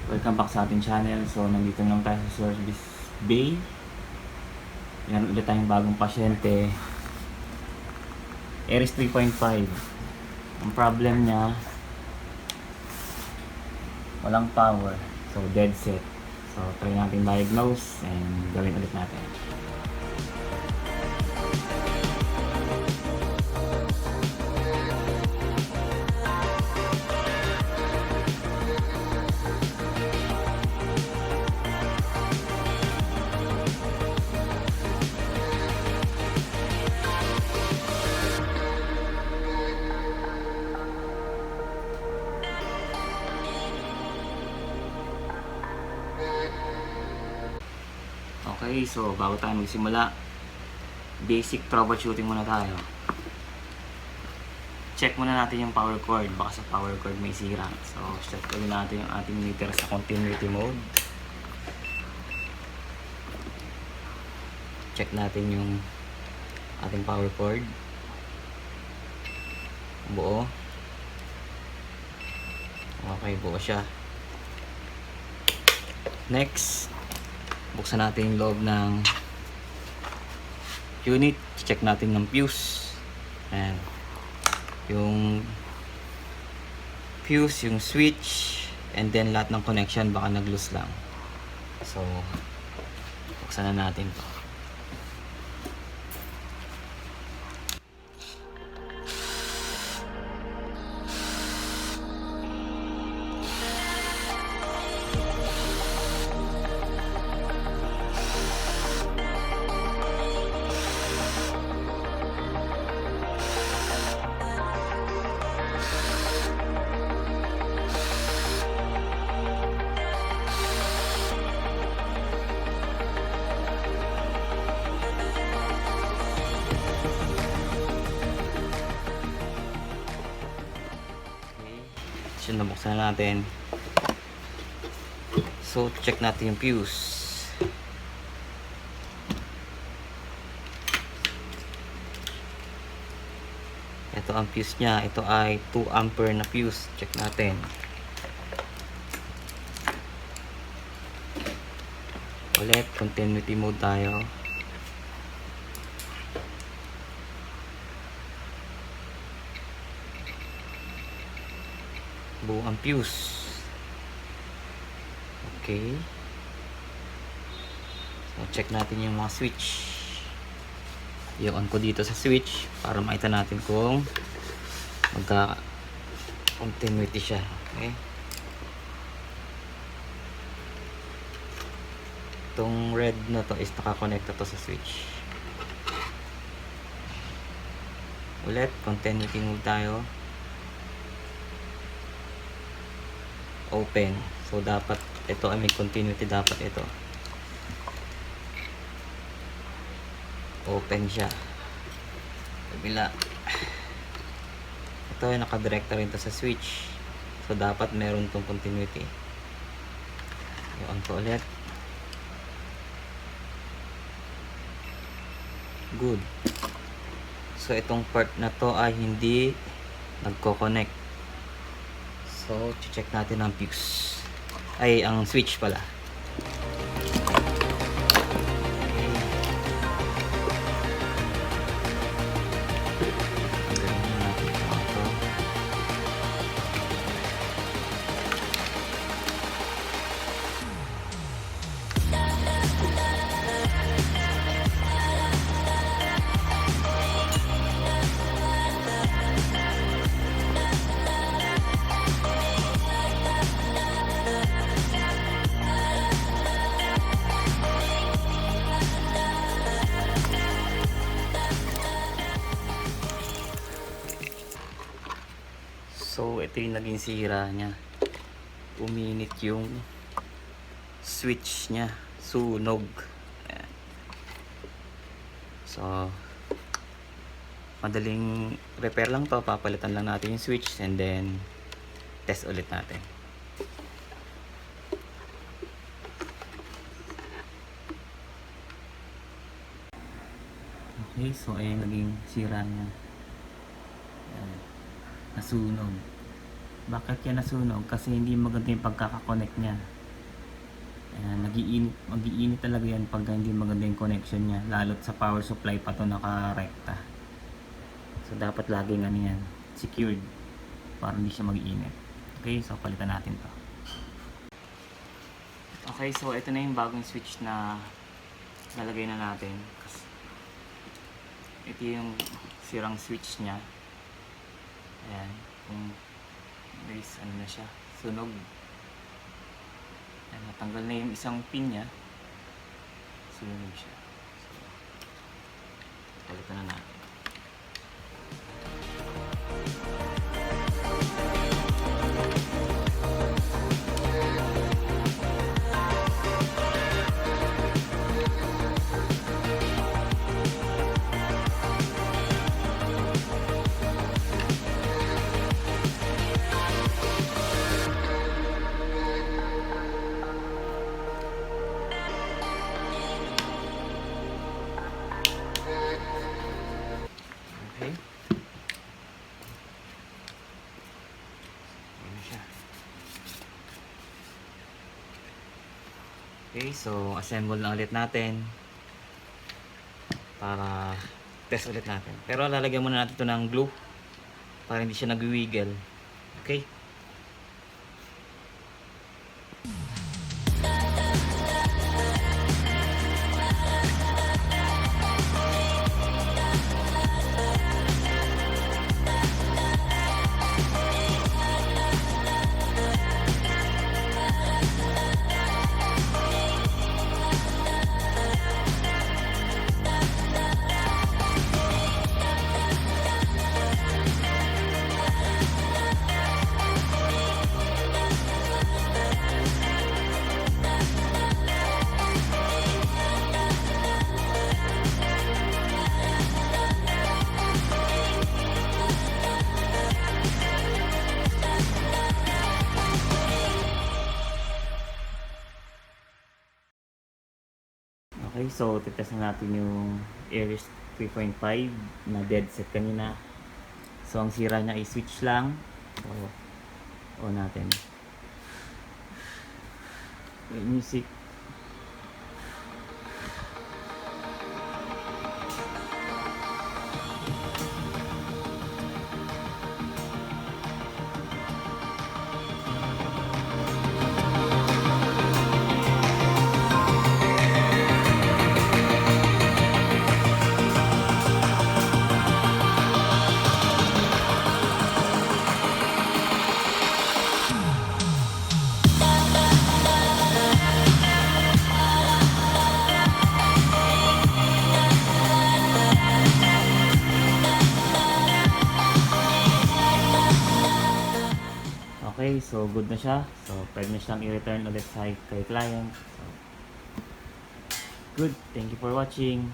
Welcome back sa ating channel. So, nandito lang tayo sa Service Bay. Meron ulit tayong bagong pasyente. Aries 3.5. Ang problem niya, walang power. So, dead set. So, try natin diagnose and gawin ulit natin. Okay, so bago tayo magsimula, basic troubleshooting muna tayo. Check muna natin yung power cord, baka sa power cord may sira. So, set ulit natin yung ating meter sa continuity mode. Check natin yung ating power cord. Buo. Okay, buo siya. Next, buksan natin yung loob ng unit. Check natin ng fuse. Ayan. Yung fuse, yung switch, and then lahat ng connection baka nag-loose lang. So, buksan na natin to. So, nabuksan na natin. So, check natin yung fuse. Ito ang fuse niya. Ito ay 2 ampere na fuse. Check natin. Ulit, continuity mode tayo. Buo ang fuse. Okay. So, check natin yung mga switch. I-on ko dito sa switch para makita natin kung magka-continuity siya. Okay. Itong red na to is nakakonekta to sa switch. Ulit, continuity mode tayo. Open. So, dapat ito ay may continuity. Dapat ito open siya. Kabila. Ito ay nakadirekta rin to sa switch. So, dapat meron tong continuity. I-on ko ulit. Good. So, itong part na to ay hindi nagko-connect. So, check natin ang fuse. Ay, ang switch pala. So, ito yung naging sira niya. Uminit yung switch niya. Sunog. Ayan. So, madaling repair lang to. Papalitan lang natin yung switch and then test ulit natin. Okay, so ayun naging sira niya. Ayan. Nasunog. Bakit yan nasunog? Kasi hindi maganda yung pagkakakonect niya. Ayan, mag-iinit talaga yan pag hindi maganda yung connection niya, lalo't sa power supply pa to nakarekta. So dapat laging ano yan, secured para hindi siya mag-iinit. Okay, so palitan natin to. Okay, so ito na yung bagong switch na lalagay na natin. Ito yung sirang switch niya. Ayan, kung guys, ano na siya, sunog. Ayan, natanggal na yung isang pin niya. Sunog siya. So, palitan na natin. Okay. Ayan siya. Okay, so assemble na ulit natin para test ulit natin. Pero lalagyan muna natin ito ng glue para hindi siya nag-wiggle. Okay? Okay, so titest na natin yung Aries 3.5 na dead set kanina. So ang sira niya ay switch lang. So on natin. Okay, music. Okay, so good na siya. So pwede na siyang i-return ulit sa kay client. So, good. Thank you for watching.